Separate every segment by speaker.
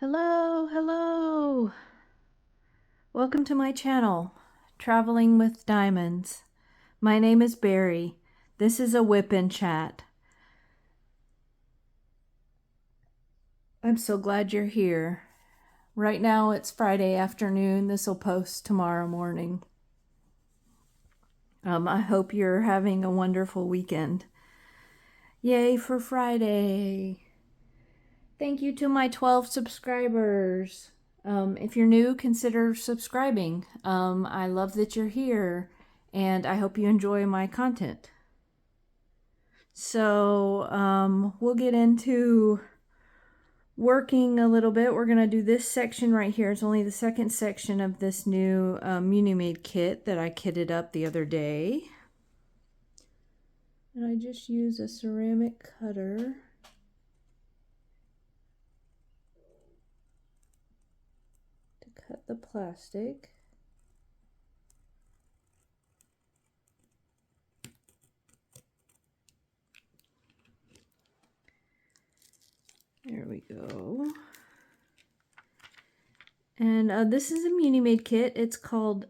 Speaker 1: Hello, hello. Welcome to my channel, Traveling with Diamonds. My name is Barry. This is a WIP in chat. I'm so glad you're here. Right now it's Friday afternoon. This will post tomorrow morning. I hope you're having a wonderful weekend. Yay for Friday. Thank you to my 12 subscribers. If you're new, consider subscribing. I love that you're here, and I hope you enjoy my content. So we'll get into working a little bit. We're going to do this section right here. It's only the second section of this new Muni-Made kit that I kitted up the other day. And I just use a ceramic cutter. Cut the plastic. There we go. And this is a Muni-Made kit. It's called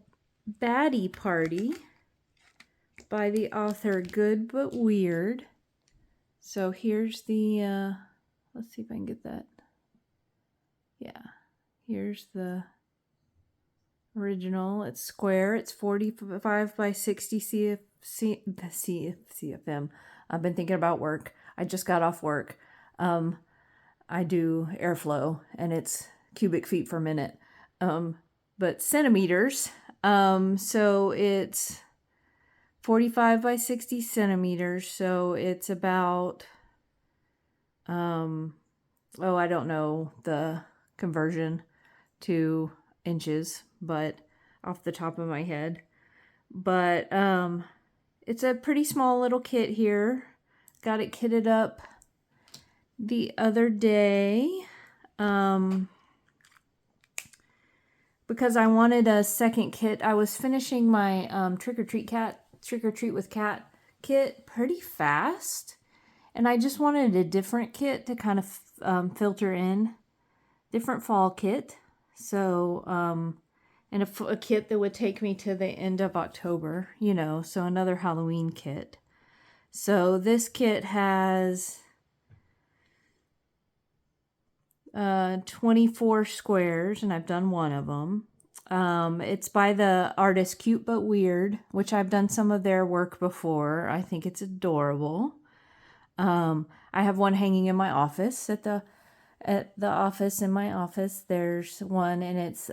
Speaker 1: Baddie Party by the author Good But Weird. So here's the, let's see if I can get that. Yeah, here's the original. It's square. It's 45 by 60 CFM. I've been thinking about work. I just got off work. I do airflow, and it's cubic feet per minute. But centimeters. So it's 45 by 60 centimeters. So it's about, I don't know the conversion to inches, but off the top of my head. But it's a pretty small little kit here. Got it kitted up the other day because I wanted a second kit. I was finishing my Trick or Treat with Cat kit pretty fast, and I just wanted a different kit to kind of filter in, different fall kit. So and a kit that would take me to the end of October, you know, so another Halloween kit. So this kit has 24 squares, and I've done one of them. It's by the artist Cute But Weird, which I've done some of their work before. I think it's adorable. I have one hanging in my office at the office. In my office, there's one, and it's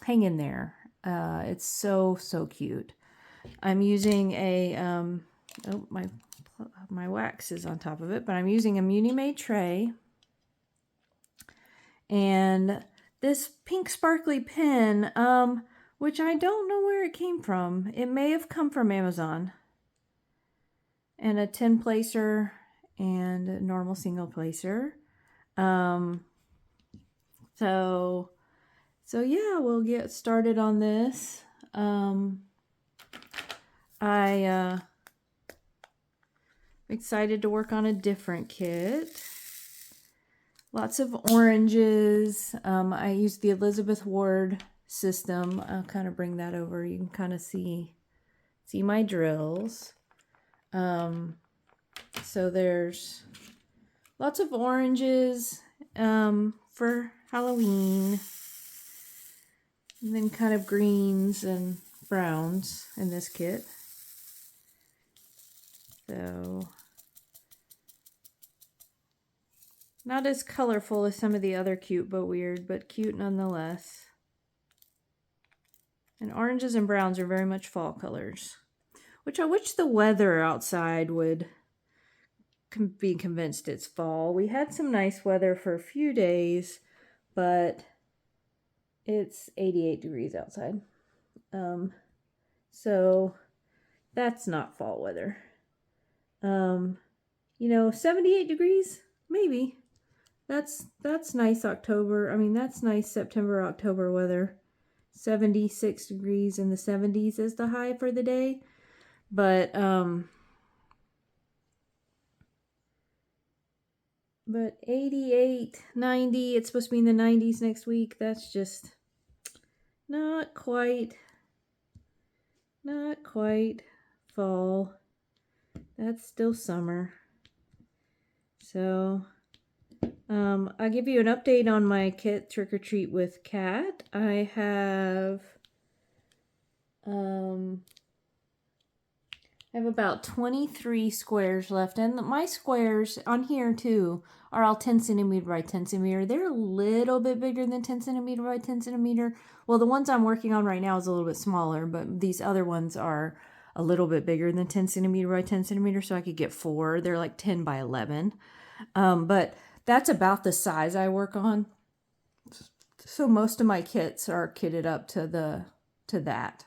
Speaker 1: hanging there. It's so cute. I'm using a oh, my wax is on top of it, but I'm using a Muni-Made tray. And this pink sparkly pen, which I don't know where it came from. It may have come from Amazon. And a 10 placer and a normal single placer. So yeah, we'll get started on this. I'm excited to work on a different kit. Lots of oranges. I use the Elizabeth Ward system. I'll kind of bring that over. You can kind of see my drills. So there's lots of oranges for Halloween. And then kind of greens and browns in this kit. So not as colorful as some of the other Cute But Weird, but cute nonetheless. And oranges and browns are very much fall colors, which I wish the weather outside would be convinced it's fall. We had some nice weather for a few days, but it's 88 degrees outside. So that's not fall weather. 78 degrees, maybe. That's nice October. I mean, that's nice September, October weather. 76 degrees in the 70s is the high for the day. But But 88, 90, it's supposed to be in the 90s next week. That's just not quite fall. That's still summer. So I'll give you an update on my kit trick or treat with Cat. I have about 23 squares left, and my squares on here too are all 10 centimeter by 10 centimeter. They're a little bit bigger than 10 centimeter by 10 centimeter. Well, the ones I'm working on right now is a little bit smaller, but these other ones are a little bit bigger than 10 centimeter by 10 centimeter, so I could get 4. They're like 10 by 11. But that's about the size I work on. So most of my kits are kitted up to that.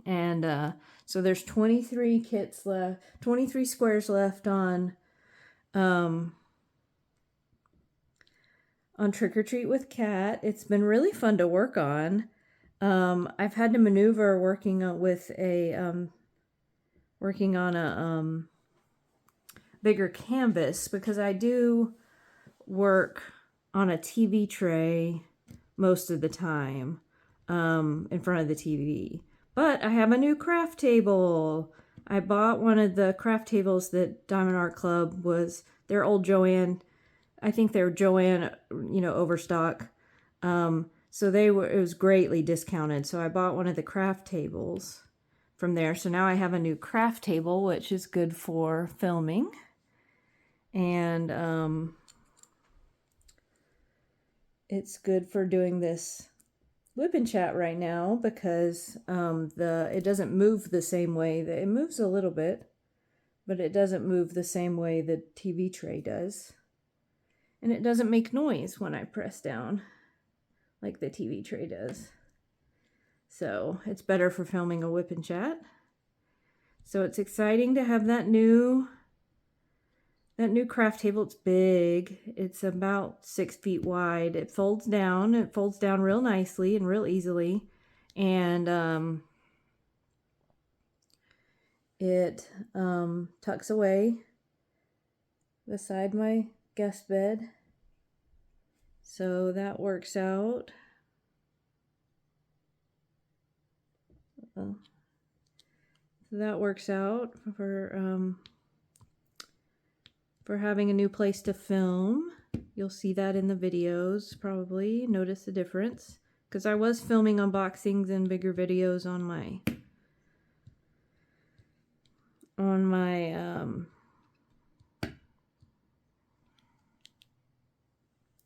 Speaker 1: And so there's 23 kits left, 23 squares left on Trick or Treat with Cat. It's been really fun to work on. I've had to maneuver working on a bigger canvas because I do work on a TV tray most of the time in front of the TV. But I have a new craft table. I bought one of the craft tables that Diamond Art Club was, their old Joann. I think they're Joann, overstock. So it was greatly discounted. So I bought one of the craft tables from there. So now I have a new craft table, which is good for filming. And it's good for doing this WIP and chat right now because it doesn't move the same way. It moves a little bit, but it doesn't move the same way the TV tray does. And it doesn't make noise when I press down like the TV tray does. So it's better for filming a WIP and chat. So it's exciting to have that new craft table. It's big. It's about 6 feet wide. It folds down. It folds down real nicely and real easily. And it tucks away beside my guest bed. So that works out. So that works out for having a new place to film. You'll see that in the videos, probably. Notice the difference. Because I was filming unboxings and bigger videos on my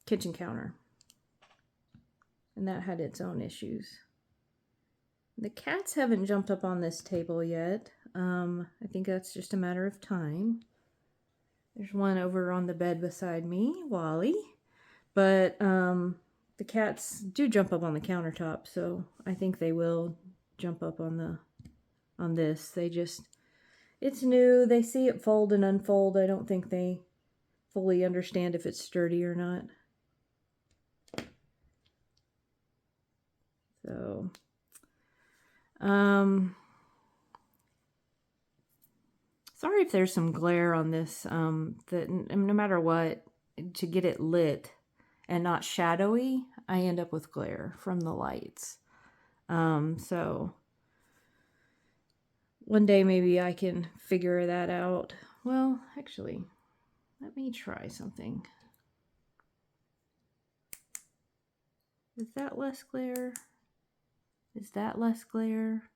Speaker 1: kitchen counter. And that had its own issues. The cats haven't jumped up on this table yet. I think that's just a matter of time. There's one over on the bed beside me, Wally. But the cats do jump up on the countertop, so I think they will jump up on this. It's new. They see it fold and unfold. I don't think they fully understand if it's sturdy or not. So, sorry if there's some glare on this, that no matter what, to get it lit and not shadowy, I end up with glare from the lights. So one day maybe I can figure that out. Well, actually, let me try something. Is that less glare? Is that less glare?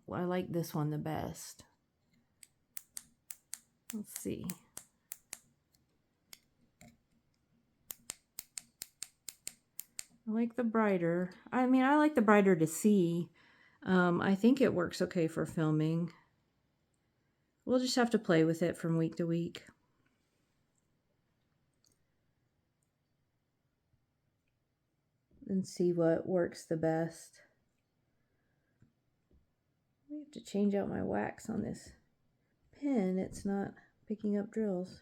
Speaker 1: I like this one the best. Let's see. I like the brighter. I mean, I like the brighter to see. I think it works okay for filming. We'll just have to play with it from week to week. And see what works the best. I have to change out my wax on this pen. It's not picking up drills.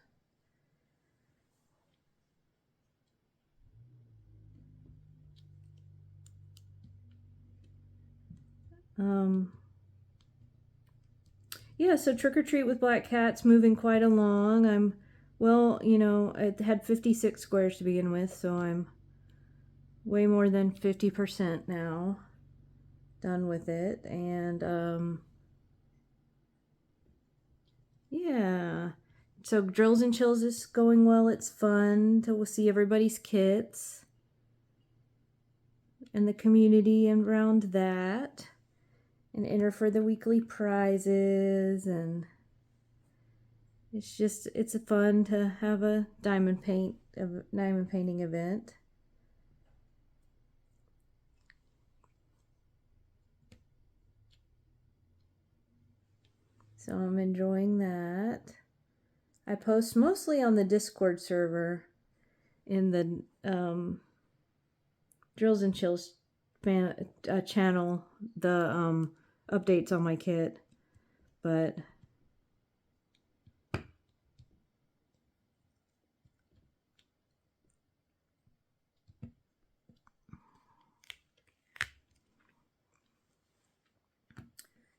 Speaker 1: yeah, so Trick or Treat with Black Cat's moving quite along. Well, it had 56 squares to begin with, so I'm way more than 50% now done with it. And yeah, so Drills and Chills is going well. It's fun to see everybody's kits and the community around that, and enter for the weekly prizes. And it's fun to have a diamond painting event. So I'm enjoying that. I post mostly on the Discord server in the Drills and Chills channel, the updates on my kit, but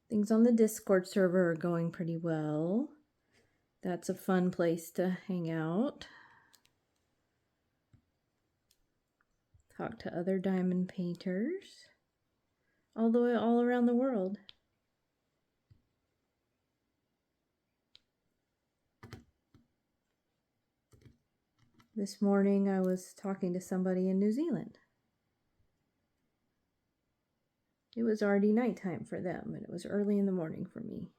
Speaker 1: things on the Discord server are going pretty well. That's a fun place to hang out. Talk to other diamond painters all around the world. This morning I was talking to somebody in New Zealand. It was already nighttime for them, and it was early in the morning for me.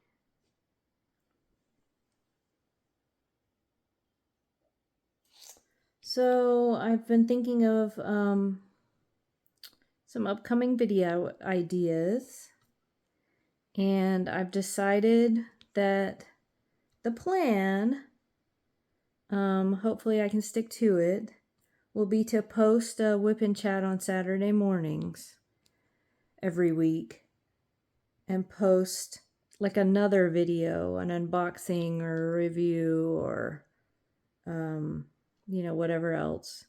Speaker 1: So I've been thinking of some upcoming video ideas, and I've decided that the plan, hopefully I can stick to it, will be to post a WIP and chat on Saturday mornings every week, and post like another video, an unboxing or a review, or whatever else,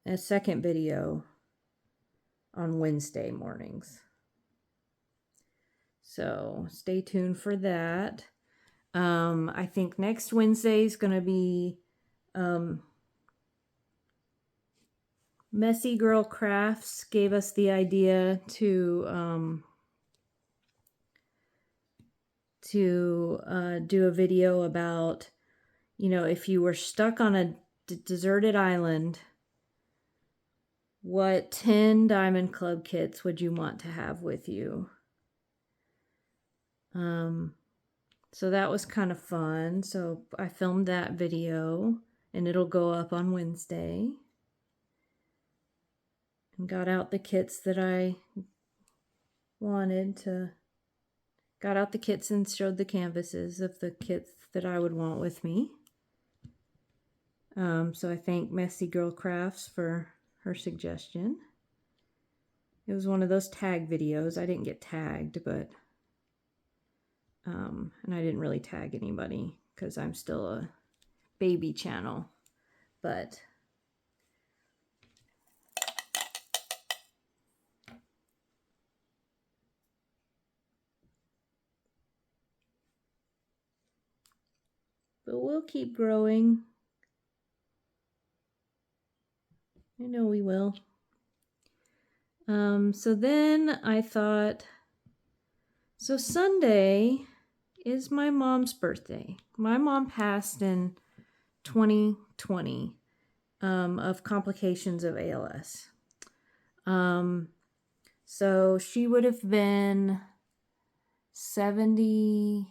Speaker 1: a second video on Wednesday mornings. So stay tuned for that. I think next Wednesday is going to be Messy Girl Crafts gave us the idea to do a video about, if you were stuck on a deserted island, what 10 Diamond Club kits would you want to have with you? So that was kind of fun. So I filmed that video, and it'll go up on Wednesday. And got out the kits that I got out the kits and showed the canvases of the kits that I would want with me. So I thank Messy Girl Crafts for her suggestion. It was one of those tag videos. I didn't get tagged, but and I didn't really tag anybody because I'm still a baby channel. But we'll keep growing. I know we will. So then I thought, so Sunday is my mom's birthday. My mom passed in 2020 of complications of ALS. So she would have been 70.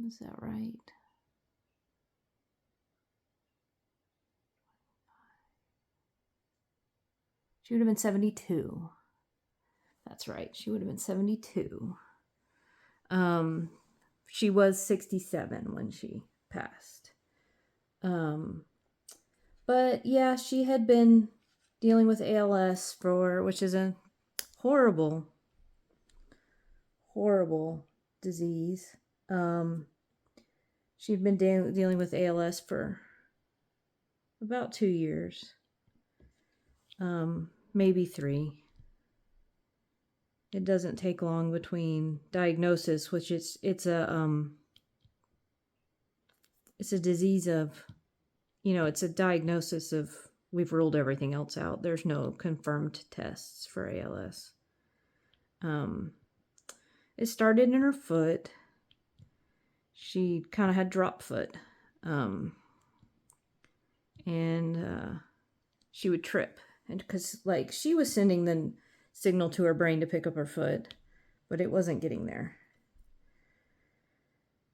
Speaker 1: Is that right? She would have been 72. That's right. She would have been 72. She was 67 when she passed. But yeah, she had been dealing with ALS which is a horrible, horrible disease. She'd been dealing with ALS for about 2 years. Maybe 3. it doesn't take long between diagnosis, which it's a disease of, it's a diagnosis of, we've ruled everything else out. There's no confirmed tests for ALS. It started in her foot. She kind of had drop foot. And she would trip. And because, like, she was sending the signal to her brain to pick up her foot, but it wasn't getting there.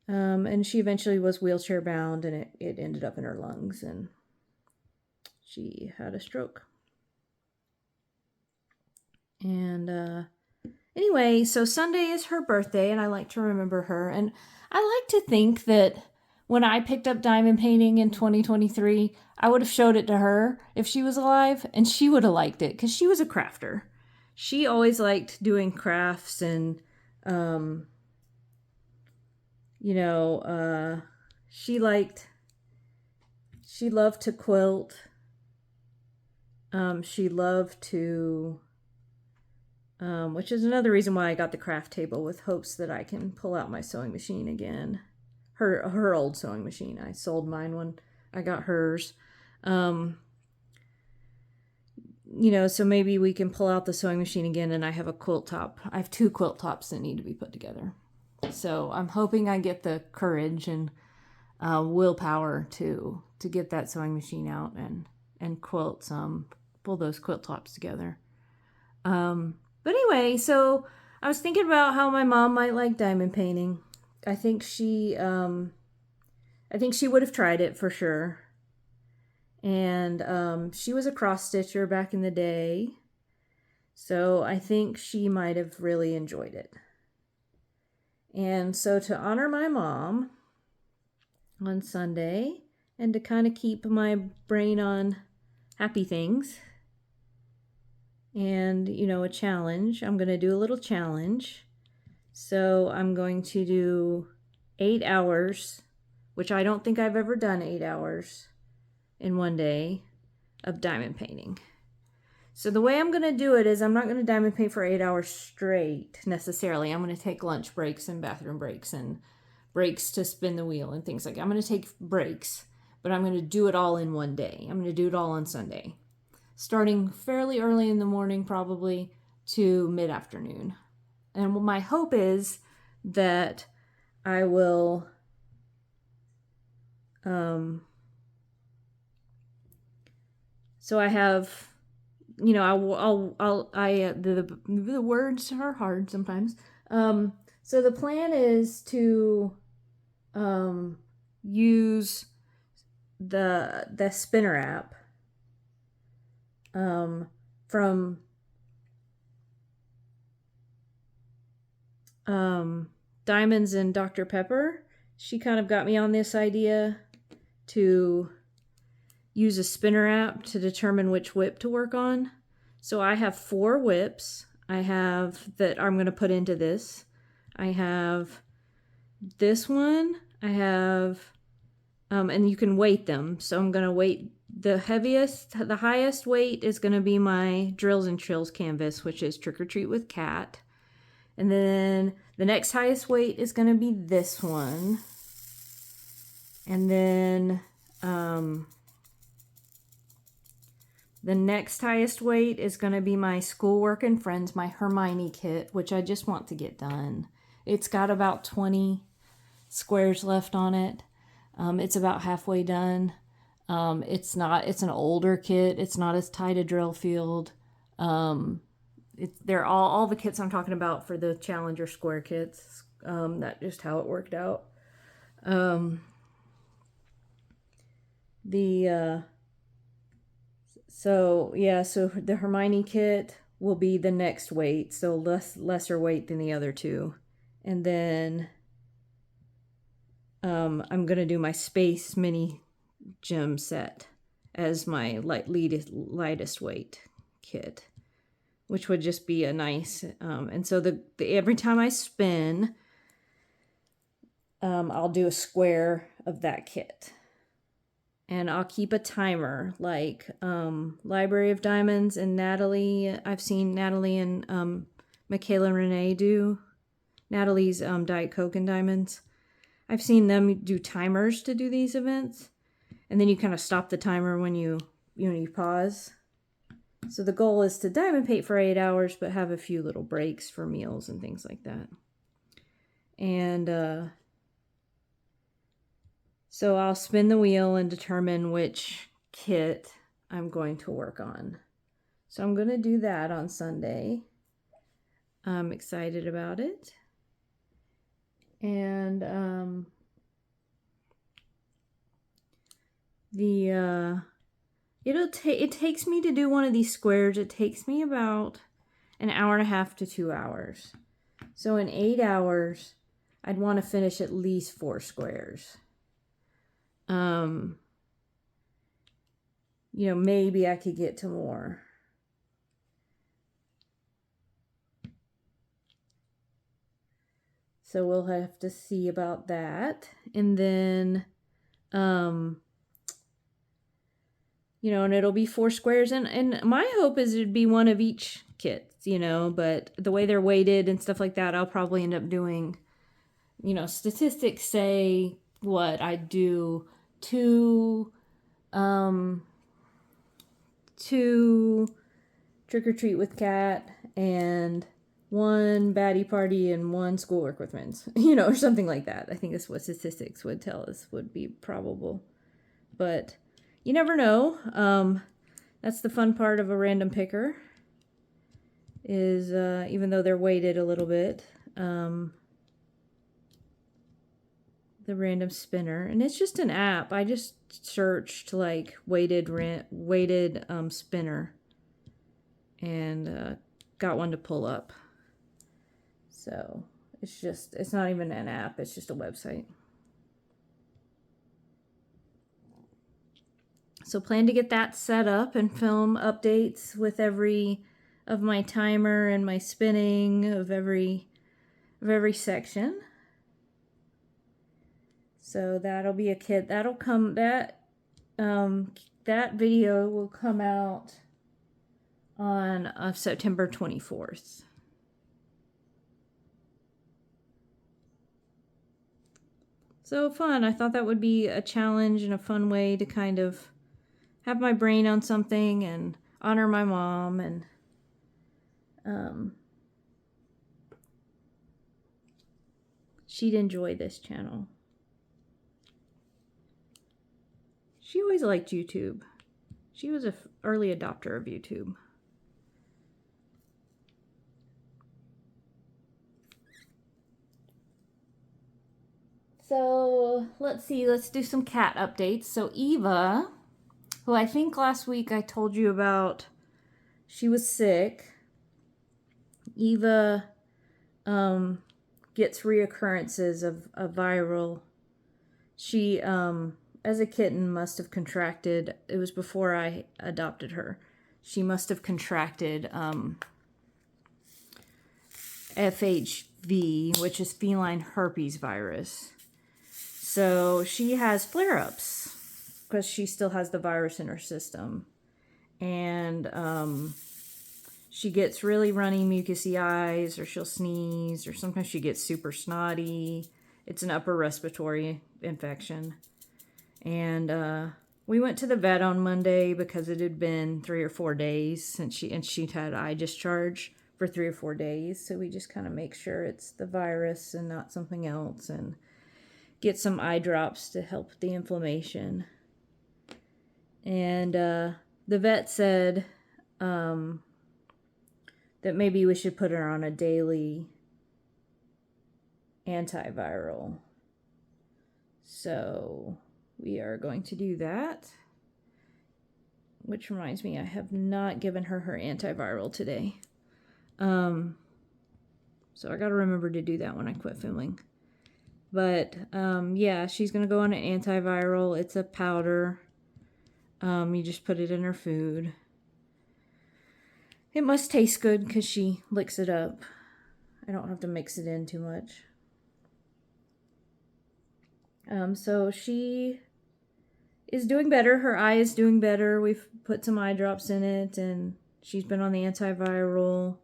Speaker 1: And she eventually was wheelchair bound, and it ended up in her lungs, and she had a stroke. And anyway, so Sunday is her birthday, and I like to remember her. And I like to think that when I picked up diamond painting in 2023, I would have showed it to her if she was alive, and she would have liked it because she was a crafter. She always liked doing crafts, and she loved to quilt. She loved to, which is another reason why I got the craft table, with hopes that I can pull out my sewing machine again. Her old sewing machine. I sold mine when I got hers. So maybe we can pull out the sewing machine again, and I have a quilt top. I have 2 quilt tops that need to be put together. So I'm hoping I get the courage and willpower to get that sewing machine out and quilt pull those quilt tops together. But anyway, so I was thinking about how my mom might like diamond painting. I think she would have tried it for sure. And she was a cross stitcher back in the day, so I think she might have really enjoyed it. And so to honor my mom on Sunday, and to kind of keep my brain on happy things, and a challenge, I'm going to do a little challenge. So I'm going to do 8 hours, which I don't think I've ever done 8 hours in one day of diamond painting. So the way I'm going to do it is, I'm not going to diamond paint for 8 hours straight necessarily. I'm going to take lunch breaks and bathroom breaks and breaks to spin the wheel and things like that. I'm going to take breaks, but I'm going to do it all in one day. I'm going to do it all on Sunday, starting fairly early in the morning, probably, to mid-afternoon. And my hope is that I will so I have, the words are hard sometimes. So the plan is to use the spinner app from Diamonds and Dr. Pepper. She kind of got me on this idea to use a spinner app to determine which WIP to work on. So I have 4 WIPs I have that I'm going to put into this. I have this one. I have, and you can weight them. So I'm going to weight the highest weight is going to be my Drills and Trills canvas, which is Trick or Treat with Cat. And then the next highest weight is going to be this one. And then the next highest weight is going to be my Schoolwork and Friends, my Hermione kit, which I just want to get done. It's got about 20 squares left on it. It's about halfway done. It's an older kit. It's not as tight a drill field. They're all the kits I'm talking about for the Challenger square kits. That's just how it worked out. So the Hermione kit will be the next weight, so lesser weight than the other 2. And then I'm going to do my Space Mini Gem set as my lightest weight kit, which would just be a nice, and so every time I spin, I'll do a square of that kit. And I'll keep a timer, like Library of Diamonds and Natalie. I've seen Natalie and Michaela and Renee do. Natalie's Diet Coke and Diamonds. I've seen them do timers to do these events. And then you kind of stop the timer when you pause. So the goal is to diamond paint for 8 hours, but have a few little breaks for meals and things like that. And so I'll spin the wheel and determine which kit I'm going to work on. So I'm going to do that on Sunday. I'm excited about it. And it takes me to do one of these squares. It takes me about an hour and a half to 2 hours. So in 8 hours, I'd want to finish at least 4 squares. Maybe I could get to more. So we'll have to see about that. And then, and it'll be 4 squares. And my hope is it'd be one of each kit, but the way they're weighted and stuff like that, I'll probably end up doing, statistics say what I do 2 trick or treat with Cat and 1 baddie party and 1 schoolwork with friends, or something like that. I think that's what statistics would tell us would be probable. But you never know. That's the fun part of a random picker is even though they're weighted a little bit, the random spinner. And it's just an app. I just searched like weighted spinner and got one to pull up. So it's not even an app, it's just a website. So plan to get that set up and film updates with every of my timer and my spinning of every section. So that'll be a kit. That'll come that video will come out on September 24th. So fun. I thought that would be a challenge and a fun way to kind of have my brain on something and honor my mom. And she'd enjoy this channel. She always liked YouTube. She was an early adopter of YouTube. So let's see, let's do some cat updates. So Eva, who I think last week I told you about, she was sick. Eva gets reoccurrences of viral. She, as a kitten, must have contracted, it was before I adopted her, she must have contracted FHV, which is feline herpes virus. So she has flare-ups because she still has the virus in her system. And she gets really runny, mucousy eyes, or she'll sneeze, or sometimes she gets super snotty. It's an upper respiratory infection. And we went to the vet on Monday because it had been 3 or 4 days since she'd had eye discharge for 3 or 4 days. So we just kind of make sure it's the virus and not something else, and get some eye drops to help the inflammation. And the vet said that maybe we should put her on a daily antiviral. So we are going to do that. Which reminds me, I have not given her antiviral today. So I got to remember to do that when I quit filming. But yeah, she's going to go on an antiviral. It's a powder. You just put it in her food. It must taste good because she licks it up. I don't have to mix it in too much. So she is doing better. Her eye is doing better. We've put some eye drops in it, and she's been on the antiviral.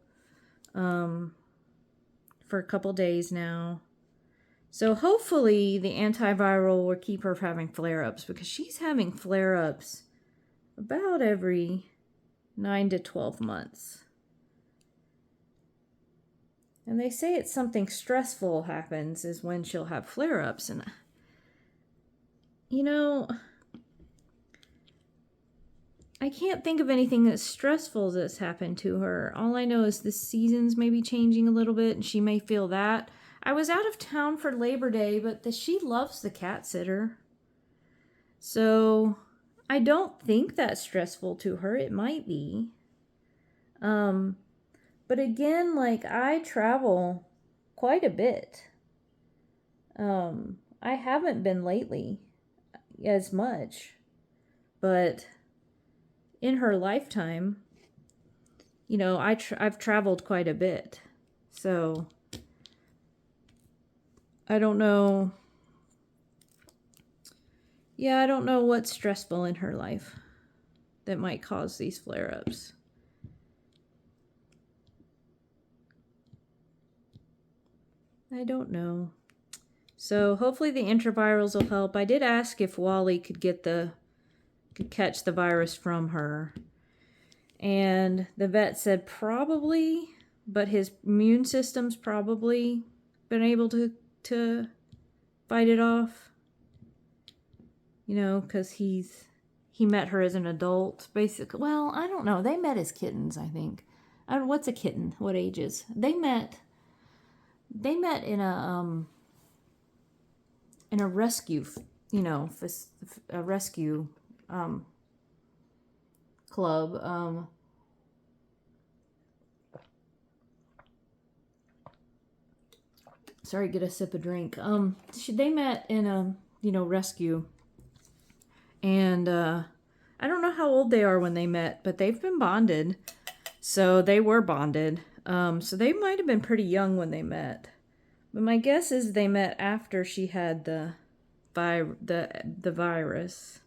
Speaker 1: for a couple days now. So hopefully the antiviral will keep her from having flare-ups, because she's having flare-ups about every 9 to 12 months. And they say it's something stressful happens is when she'll have flare-ups. And, you know, I can't think of anything that's stressful that's happened to her. All I know is the seasons may be changing a little bit, and she may feel that. I was out of town for Labor Day, but she loves the cat sitter. So I don't think that's stressful to her. It might be. But again, like, I travel quite a bit. I haven't been lately as much, but in her lifetime, you know, I've traveled quite a bit. So I don't know. Yeah, I don't know what's stressful in her life that might cause these flare-ups. I don't know. So hopefully the antivirals will help. I did ask if Wally could catch the virus from her. And the vet said probably, but his immune system's probably been able to fight it off. You know, because he met her as an adult, basically. Well, I don't know. They met as kittens, I think. What's a kitten? What ages? They met in a rescue, you know, a rescue club. Sorry, get a sip of drink. They met in a, you know, rescue. And I don't know how old they are when they met, but they've been bonded. So they were bonded. So they might have been pretty young when they met. But my guess is they met after she had the virus.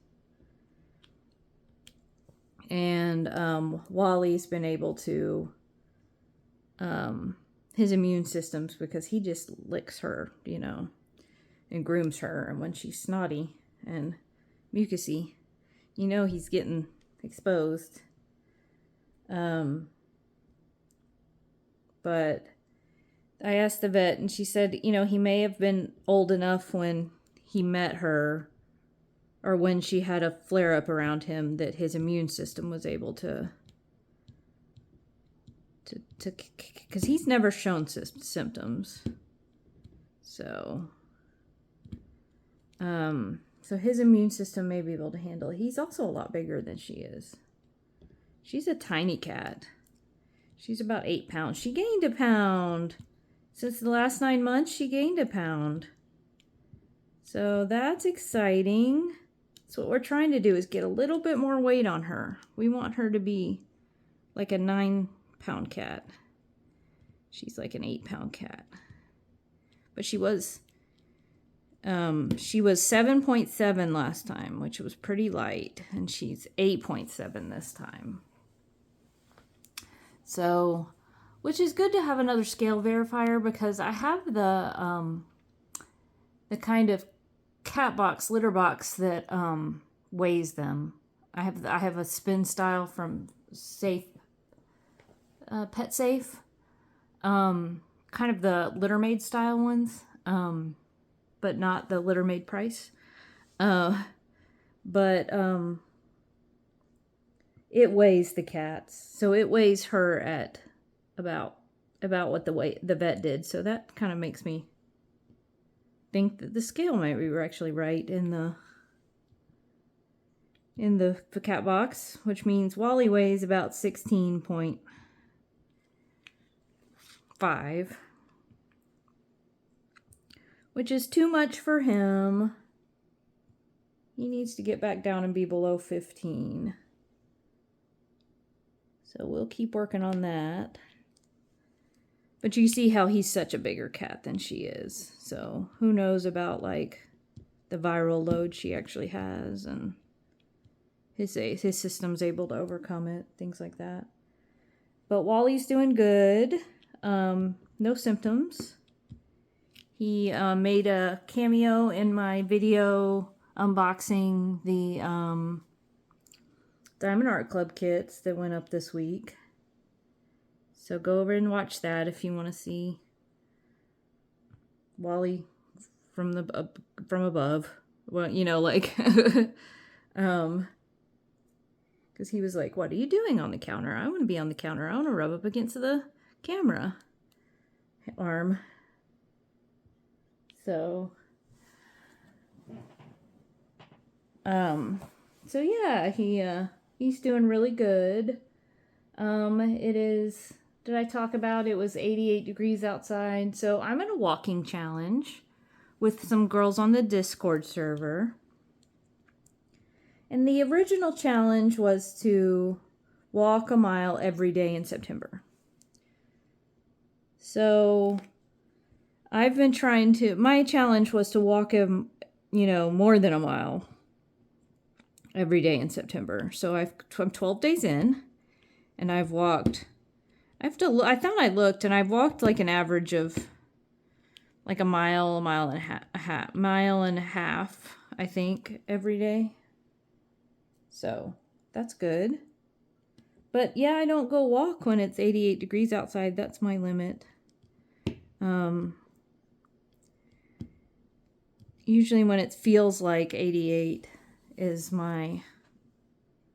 Speaker 1: And Wally's been able to his immune systems, because he just licks her, you know, and grooms her, and when she's snotty and mucusy, you know, he's getting exposed. But I asked the vet, and she said, you know, he may have been old enough when he met her, or when she had a flare-up around him, that his immune system was able to because he's never shown symptoms. So his immune system may be able to handle it. He's also a lot bigger than she is. She's a tiny cat. She's about 8 pounds. She gained a pound. Since the last 9 months, she gained a pound. So that's exciting. So what we're trying to do is get a little bit more weight on her. We want her to be like a 9-pound cat. She's like an 8-pound cat. But she was 7.7 last time, which was pretty light, and she's 8.7 this time. So, which is good to have another scale verifier, because I have the kind of cat box, litter box that weighs them. I have a spin style from Pet Safe, kind of the Litter Maid style ones, but not the Litter Maid price. But it weighs the cats, so it weighs her at about what the vet did. So that kind of makes me think that the scale might be actually right in the cat box, which means Wally weighs about 16.5, which is too much for him. He needs to get back down and be below 15. So we'll keep working on that. But you see how he's such a bigger cat than she is. So who knows about like the viral load she actually has, and his system's able to overcome it, things like that. But Wally's doing good. no symptoms. He made a cameo in my video unboxing the Diamond Art Club kits that went up this week. So go over and watch that if you want to see Wally from above. Well, you know, like, because he was like, "What are you doing on the counter? I want to be on the counter. I want to rub up against the camera arm." So, so yeah, he's doing really good. It is. Did I talk about it was 88 degrees outside? So I'm in a walking challenge with some girls on the Discord server. And the original challenge was to walk a mile every day in September. So I've been trying to, my challenge was to walk more than a mile every day in September. So I'm 12 days in, and I've walked, I thought I looked, and I've walked like an average of like a mile and a half, I think, every day. So that's good. But yeah, I don't go walk when it's 88 degrees outside. That's my limit. Usually when it feels like 88 is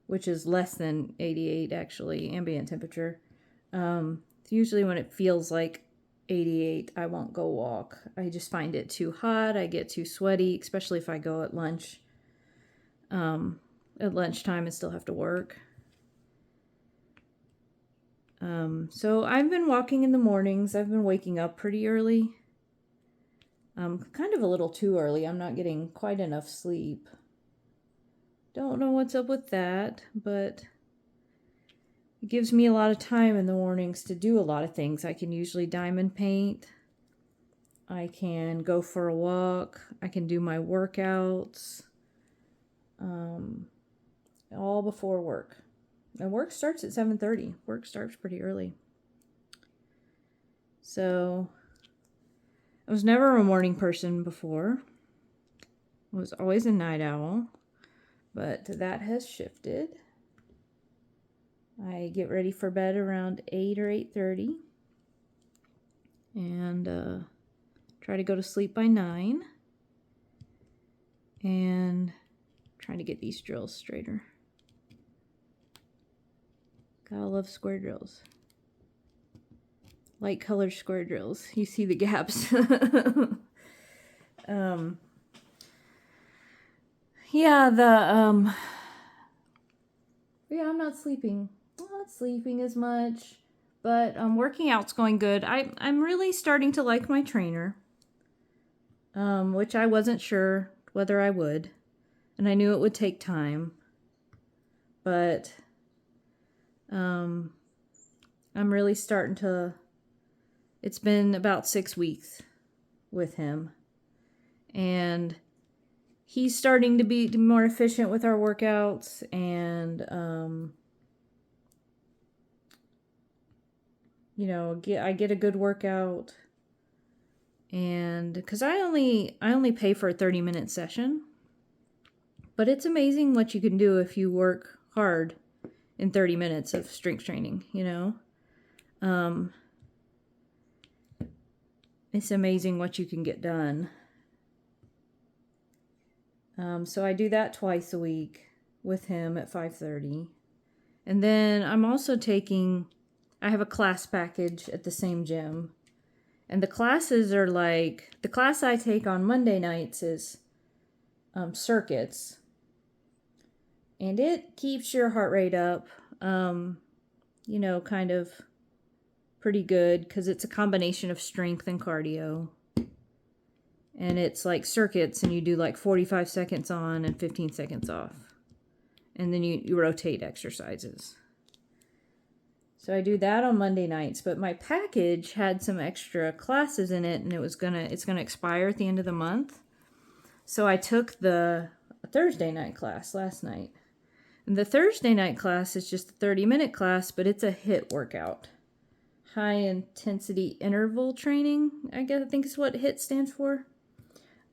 Speaker 1: which is less than 88 actually, ambient temperature. Usually when it feels like 88, I won't go walk. I just find it too hot. I get too sweaty, especially if I go at lunch. At lunchtime, I still have to work. So I've been walking in the mornings. I've been waking up pretty early. Kind of a little too early. I'm not getting quite enough sleep. Don't know what's up with that, but it gives me a lot of time in the mornings to do a lot of things. I can usually diamond paint. I can go for a walk. I can do my workouts. All before work. And work starts at 7:30. Work starts pretty early. So I was never a morning person before. I was always a night owl. But that has shifted. I get ready for bed around 8 or 8:30. And try to go to sleep by 9. And trying to get these drills straighter. Gotta love square drills. Light colored square drills. You see the gaps. Yeah, I'm not sleeping. I'm not sleeping as much, but working out's going good. I'm really starting to like my trainer, which I wasn't sure whether I would, and I knew it would take time, but I'm really starting to. It's been about 6 weeks with him, and he's starting to be more efficient with our workouts, and I get a good workout, and because I only pay for a 30-minute session, but it's amazing what you can do if you work hard in 30 minutes of strength training. It's amazing what you can get done. So I do that twice a week with him at 5:30. And then I'm also I have a class package at the same gym. And the classes are the class I take on Monday nights is circuits. And it keeps your heart rate up, kind of pretty good because it's a combination of strength and cardio. And it's like circuits, and you do like 45 seconds on and 15 seconds off. And then you rotate exercises. So I do that on Monday nights, but my package had some extra classes in it, and it's gonna expire at the end of the month. So I took the Thursday night class last night. And the Thursday night class is just a 30-minute class, but it's a HIIT workout. high intensity interval training, I think is what HIIT stands for.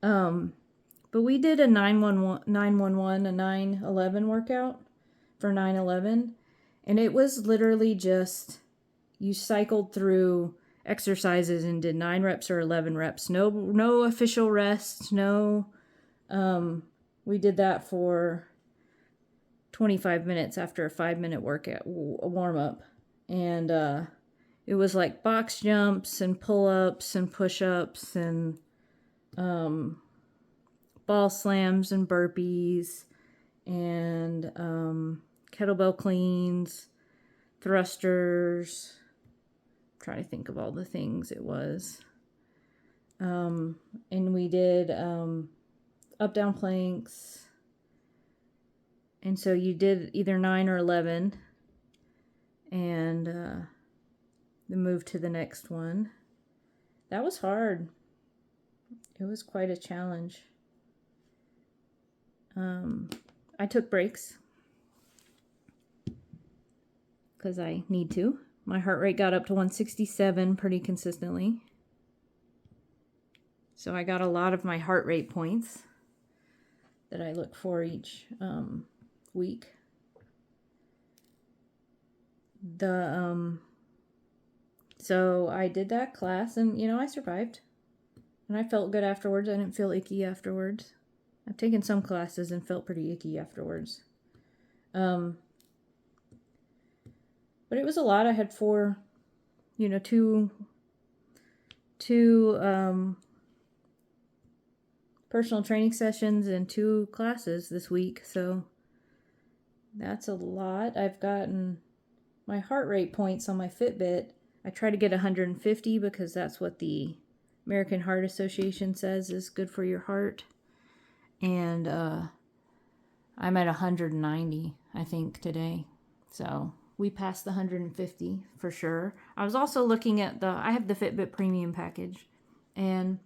Speaker 1: But we did a 911, a 9/11 workout for 9/11, and it was literally just you cycled through exercises and did 9 reps or 11 reps. No official rest. No. We did that for 25 minutes after a 5-minute workout, a warm up, and it was like box jumps and pull-ups and push-ups and ball slams and burpees and kettlebell cleans, thrusters. I'm trying to think of all the things it was. And we did up-down planks. And so you did either 9 or 11 and then move to the next one. That was hard. It was quite a challenge. I took breaks because I need to. My heart rate got up to 167 pretty consistently. So I got a lot of my heart rate points that I look for each week. So I did that class and, I survived. And I felt good afterwards. I didn't feel icky afterwards. I've taken some classes and felt pretty icky afterwards. But it was a lot. I had two personal training sessions and 2 classes this week. So that's a lot. I've gotten my heart rate points on my Fitbit. I try to get 150 because that's what the American Heart Association says is good for your heart. And I'm at 190, I think, today. So we passed the 150 for sure. I was also looking at I have the Fitbit Premium package. And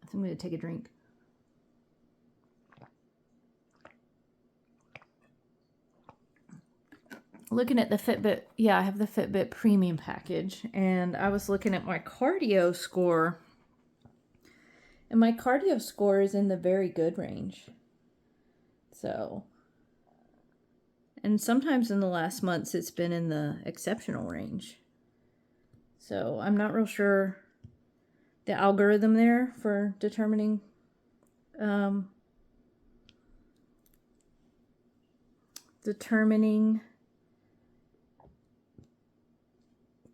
Speaker 1: I think I'm going to take a drink. Looking at the Fitbit, I have the Fitbit Premium package, and I was looking at my cardio score, and my cardio score is in the very good range. So, and sometimes in the last months it's been in the exceptional range. So I'm not real sure the algorithm there for determining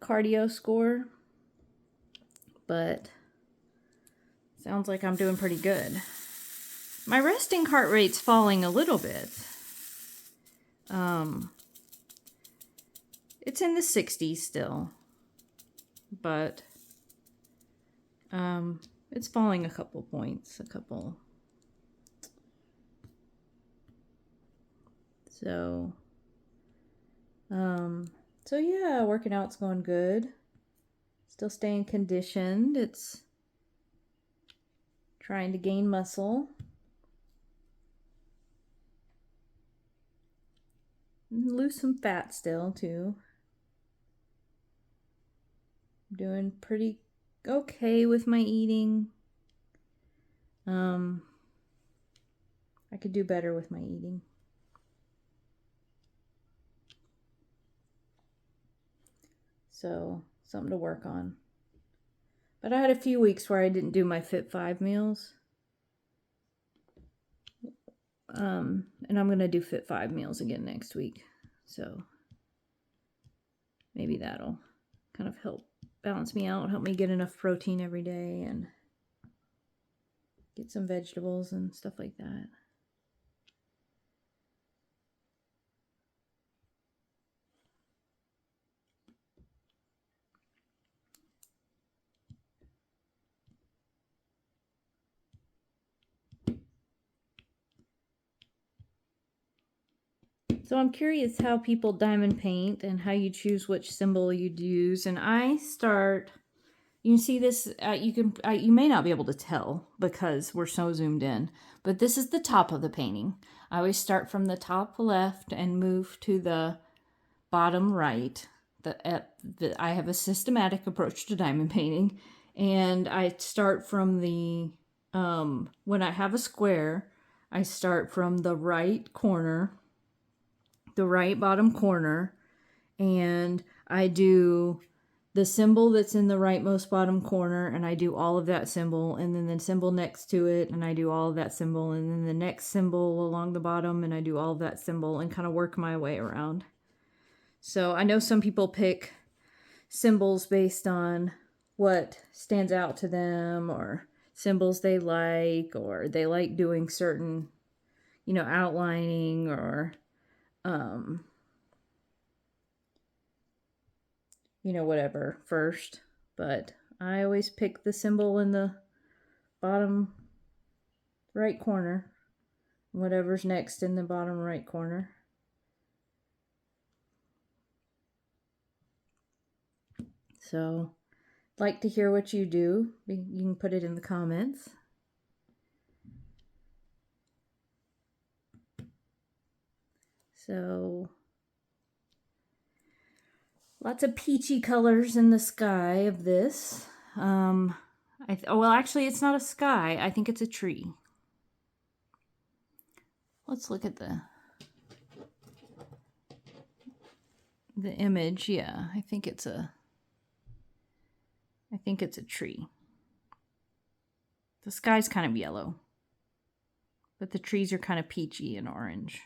Speaker 1: cardio score, but sounds like I'm doing pretty good. My resting heart rate's falling a little bit. It's in the 60s still, but it's falling a couple points, So yeah, working out's going good. Still staying conditioned. It's trying to gain muscle. And lose some fat still too. I'm doing pretty okay with my eating. I could do better with my eating. So, something to work on. But I had a few weeks where I didn't do my Fit 5 meals. And I'm going to do Fit 5 meals again next week. So, maybe that'll kind of help balance me out, help me get enough protein every day, and get some vegetables and stuff like that. So I'm curious how people diamond paint and how you choose which symbol you'd use. And you can see this, you may not be able to tell because we're so zoomed in, but this is the top of the painting. I always start from the top left and move to the bottom right I have a systematic approach to diamond painting, and I start from the when I have a square, I start from the right corner, the right bottom corner, and I do the symbol that's in the rightmost bottom corner, and I do all of that symbol, and then the symbol next to it, and I do all of that symbol, and then the next symbol along the bottom, and I do all of that symbol, and kind of work my way around. So I know some people pick symbols based on what stands out to them, or symbols they like, or they like doing certain, outlining, or whatever first. But I always pick the symbol in the bottom right corner, whatever's next in the bottom right corner. So I'd like to hear what you do. You can put it in the comments. So lots of peachy colors in the sky of this. Well, actually, it's not a sky. I think it's a tree. Let's look at the image. Yeah, I think it's a tree. The sky's kind of yellow, but the trees are kind of peachy and orange.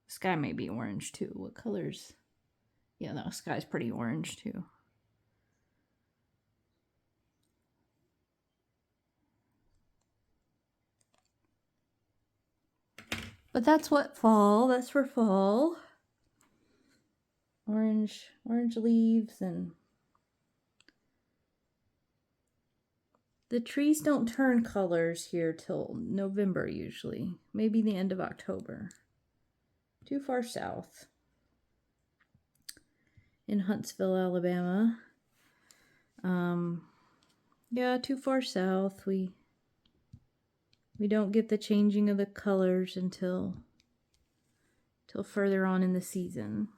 Speaker 1: The sky may be orange too. What colors? Yeah, the sky's pretty orange too. But that's for fall. Orange leaves, and the trees don't turn colors here till November usually. Maybe the end of October. Too far south. In Huntsville, Alabama. Yeah, too far south. We don't get the changing of the colors until further on in the season.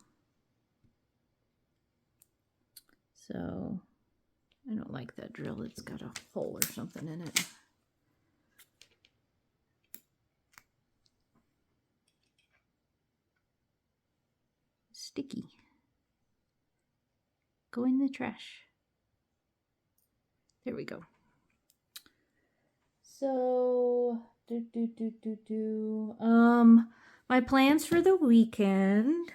Speaker 1: So I don't like that drill. It's got a hole or something in it. Sticky. Go in the trash. There we go. So, my plans for the weekend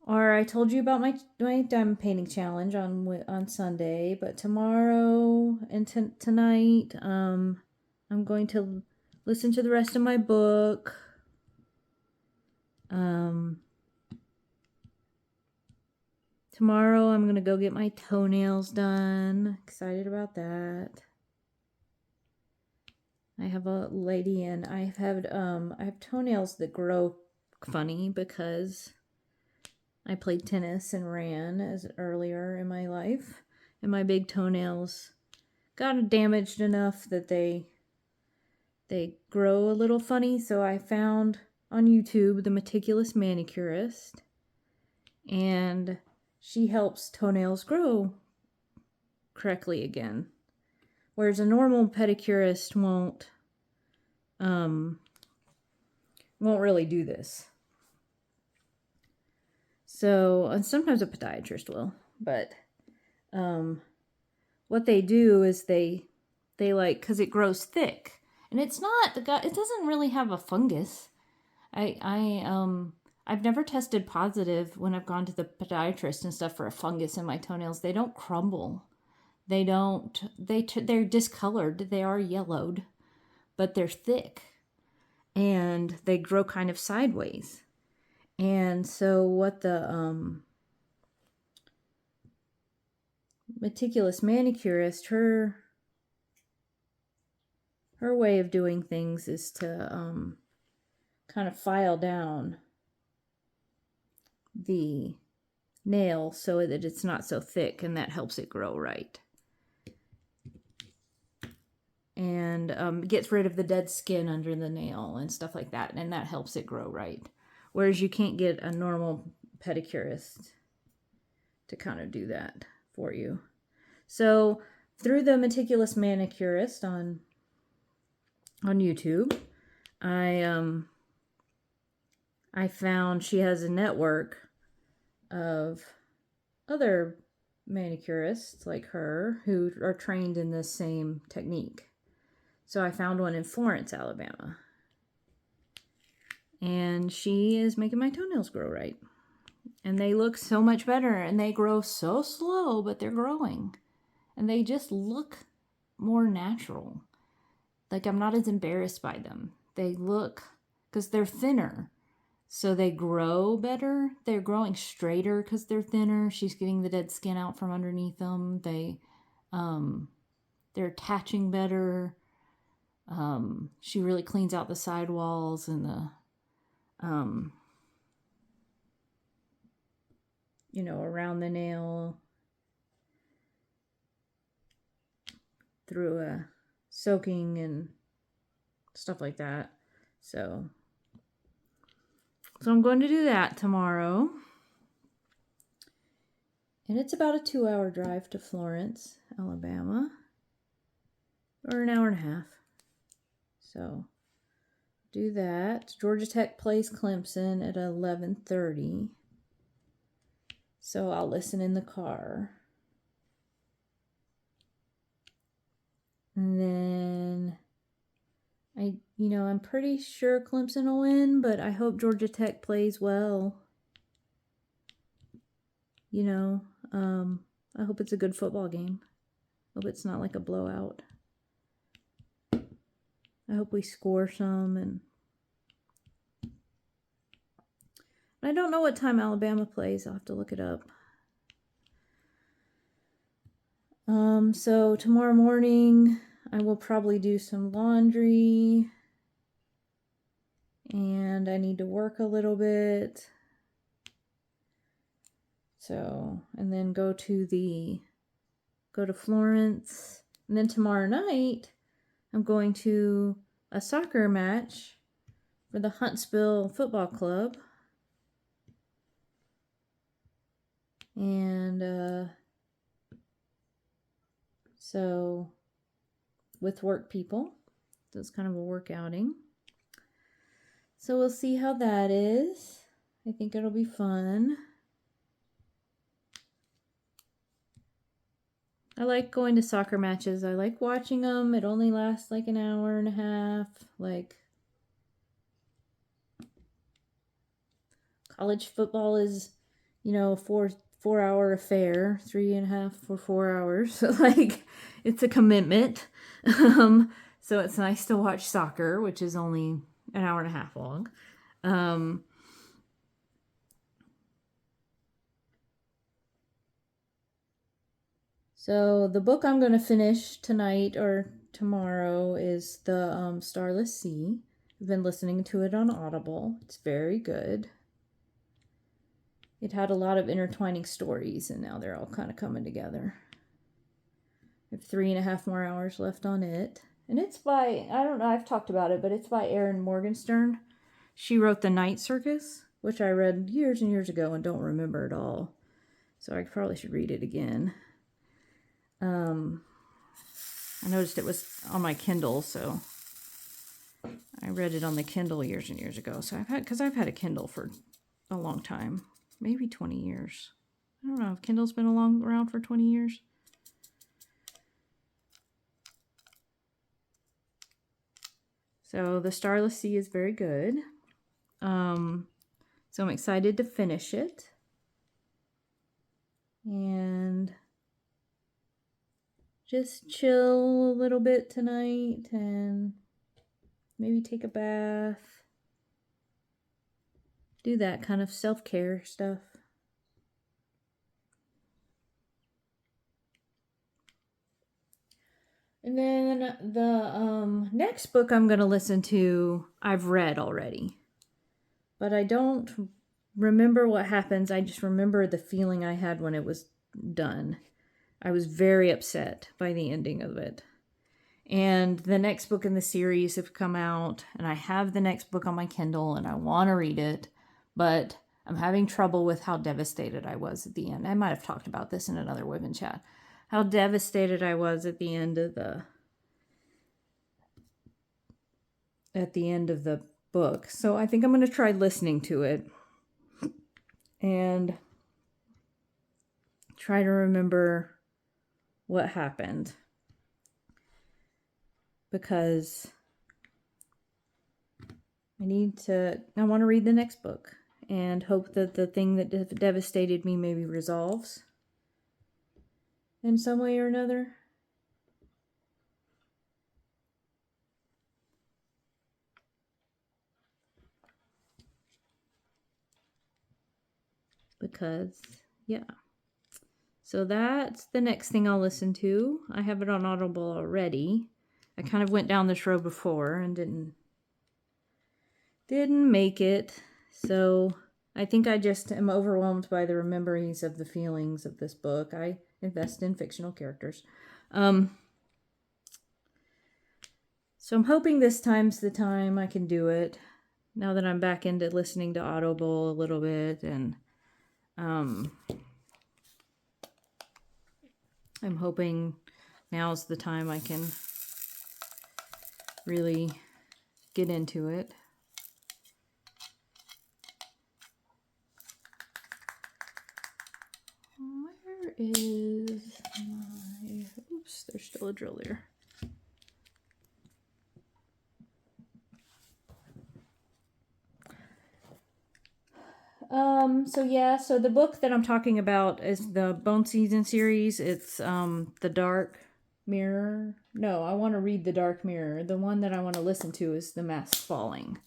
Speaker 1: are, I told you about my diamond painting challenge on Sunday, but tomorrow and tonight, I'm going to listen to the rest of my book. Tomorrow I'm going to go get my toenails done. Excited about that. I have a lady, and I have toenails that grow funny because I played tennis and ran earlier in my life, and my big toenails got damaged enough that they grow a little funny. So I found on YouTube the meticulous manicurist, and she helps toenails grow correctly again. Whereas a normal pedicurist won't really do this. So, and sometimes a podiatrist will, but what they do is they like, because it grows thick, and it doesn't really have a fungus. I've never tested positive when I've gone to the podiatrist and stuff for a fungus in my toenails. They don't crumble. They're discolored. They are yellowed, but they're thick, and they grow kind of sideways. And so what the meticulous manicurist, her way of doing things is to kind of file down the nail so that it's not so thick, and that helps it grow right. And gets rid of the dead skin under the nail and stuff like that, and that helps it grow right. Whereas you can't get a normal pedicurist to kind of do that for you. So through the Meticulous Manicurist on YouTube, I found she has a network of other manicurists like her who are trained in this same technique. So I found one in Florence, Alabama. And she is making my toenails grow right. And they look so much better, and they grow so slow, but they're growing. And they just look more natural. Like I'm not as embarrassed by them. They look, because they're thinner, so they grow better. They're growing straighter because they're thinner. She's getting the dead skin out from underneath them. They're attaching better. She really cleans out the sidewalls and the, around the nail through a soaking and stuff like that. So I'm going to do that tomorrow. And it's about a 2-hour drive to Florence, Alabama. Or an hour and a half. So do that. Georgia Tech plays Clemson at 11:30. So I'll listen in the car. And then I'm pretty sure Clemson will win, but I hope Georgia Tech plays well. I hope it's a good football game. I hope it's not like a blowout. I hope we score some, and I don't know what time Alabama plays. I'll have to look it up. So tomorrow morning I will probably do some laundry, and I need to work a little bit. So, and then go to Florence, and then tomorrow night I'm going to a soccer match for the Huntsville Football Club. And so with work people, so it's kind of a work outing. So we'll see how that is. I think it'll be fun. I like going to soccer matches. I like watching them. It only lasts like an hour and a half. Like, college football is, a 4-hour affair, 3.5 or 4 hours. So like, it's a commitment. So it's nice to watch soccer, which is only an hour and a half long. So the book I'm going to finish tonight or tomorrow is the Starless Sea. I've been listening to it on Audible. It's very good. It had a lot of intertwining stories, and now they're all kind of coming together. I have 3.5 more hours left on it. And it's by, I don't know, I've talked about it, but it's by Erin Morgenstern. She wrote The Night Circus, which I read years and years ago and don't remember at all. So I probably should read it again. I noticed it was on my Kindle, so I read it on the Kindle years and years ago. So I've had a Kindle for a long time, maybe 20 years. I don't know if Kindle's been around for 20 years. So the Starless Sea is very good. So I'm excited to finish it. And just chill a little bit tonight and maybe take a bath. Do that kind of self-care stuff. And then the next book I'm going to listen to, I've read already. But I don't remember what happens. I just remember the feeling I had when it was done. I was very upset by the ending of it. And the next book in the series have come out, and I have the next book on my Kindle, and I want to read it, but I'm having trouble with how devastated I was at the end. I might have talked about this in another women chat. How devastated I was at the end of the book. So I think I'm going to try listening to it and try to remember what happened, because I want to read the next book and hope that the thing that devastated me maybe resolves in some way or another. Because, yeah. So that's the next thing I'll listen to. I have it on Audible already. I kind of went down this road before and didn't make it. So I think I just am overwhelmed by the rememberings of the feelings of this book. I invest in fictional characters. So I'm hoping this time's the time I can do it. Now that I'm back into listening to Audible a little bit, and I'm hoping now's the time I can really get into it. Where is my... Oops, there's still a drill there. So the book that I'm talking about is the Bone Season series. It's The Dark Mirror. No, I want to read The Dark Mirror. The one that I want to listen to is The Mask Falling.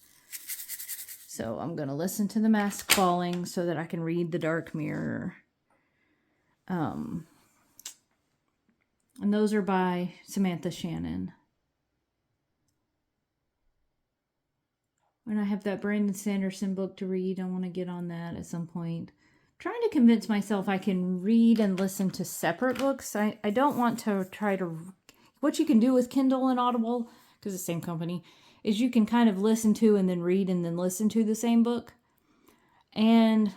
Speaker 1: So I'm going to listen to The Mask Falling so that I can read The Dark Mirror. And those are by Samantha Shannon. When I have that Brandon Sanderson book to read, I want to get on that at some point. I'm trying to convince myself I can read and listen to separate books. I don't want to try to... What you can do with Kindle and Audible, because it's the same company, is you can kind of listen to and then read and then listen to the same book. And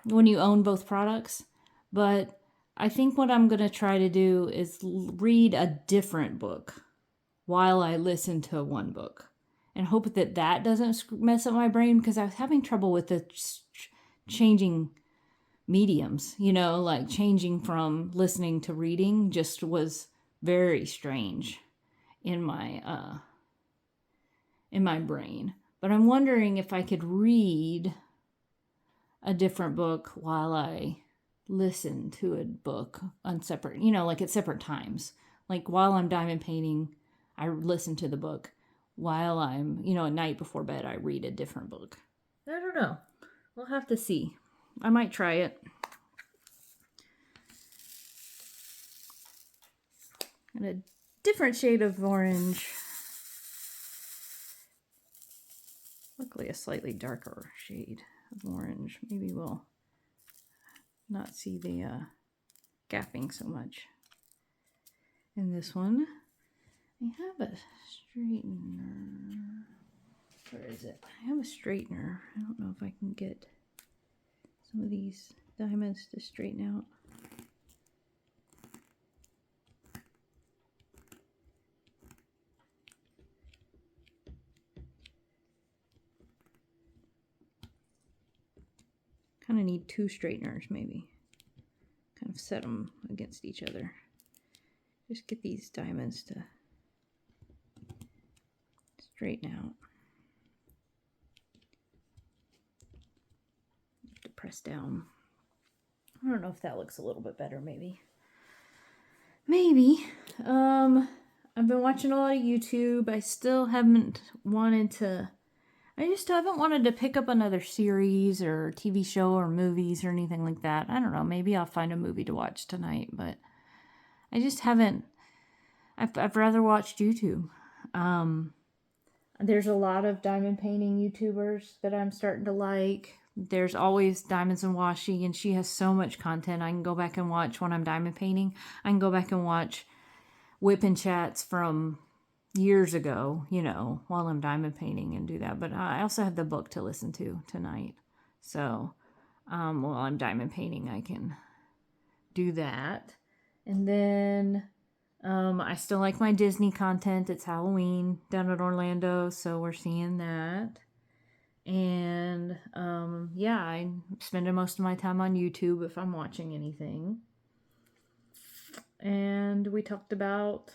Speaker 1: when you own both products. But I think what I'm going to try to do is read a different book while I listen to one book. And hope that that doesn't mess up my brain, because I was having trouble with the changing mediums, like changing from listening to reading just was very strange in my brain. But I'm wondering if I could read a different book while I listen to a book on separate, like at separate times. Like while I'm diamond painting, I listen to the book. While I'm, at night before bed, I read a different book. I don't know. We'll have to see. I might try it. And a different shade of orange. Luckily, a slightly darker shade of orange. Maybe we'll not see the gapping so much. In this one, I have a straightener. Where is it? I have a straightener. I don't know if I can get some of these diamonds to straighten out. Kind of need two straighteners maybe. Kind of set them against each other. Just get these diamonds to straighten out. To press down. I don't know if that looks a little bit better, maybe. I've been watching a lot of YouTube. I just haven't wanted to pick up another series or TV show or movies or anything like that. I don't know. Maybe I'll find a movie to watch tonight, but I just haven't. I've rather watched YouTube. There's a lot of diamond painting YouTubers that I'm starting to like. There's always Diamonds and Washi, and she has so much content I can go back and watch when I'm diamond painting. I can go back and watch WIP and chats from years ago, while I'm diamond painting and do that. But I also have the book to listen to tonight. So While I'm diamond painting, I can do that. And then I still like my Disney content. It's Halloween down at Orlando, so we're seeing that. And yeah, I'm spending most of my time on YouTube if I'm watching anything. And we talked about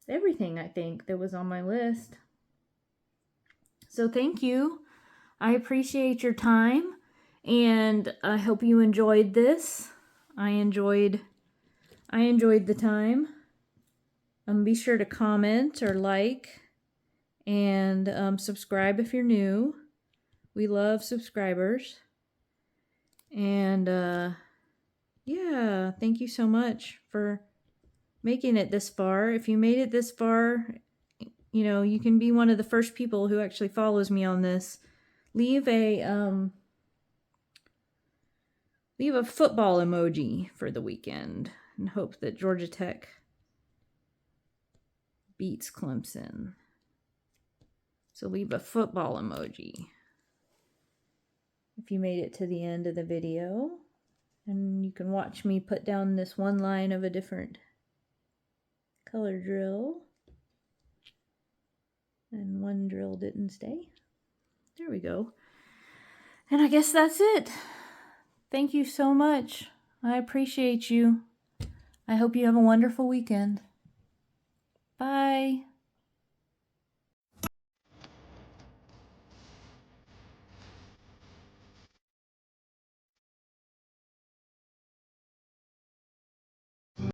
Speaker 1: everything, I think, that was on my list. So thank you. I appreciate your time, and I hope you enjoyed this. I enjoyed the time. Be sure to comment or like and subscribe if you're new. We love subscribers. And yeah, thank you so much for making it this far. If you made it this far, you know, you can be one of the first people who actually follows me on this. Leave a football emoji for the weekend and hope that Georgia Tech beats Clemson. So leave a football emoji if you made it to the end of the video. And you can watch me put down this one line of a different color drill. And one drill didn't stay. There we go. And I guess that's it. Thank you so much. I appreciate you. I hope you have a wonderful weekend. Bye.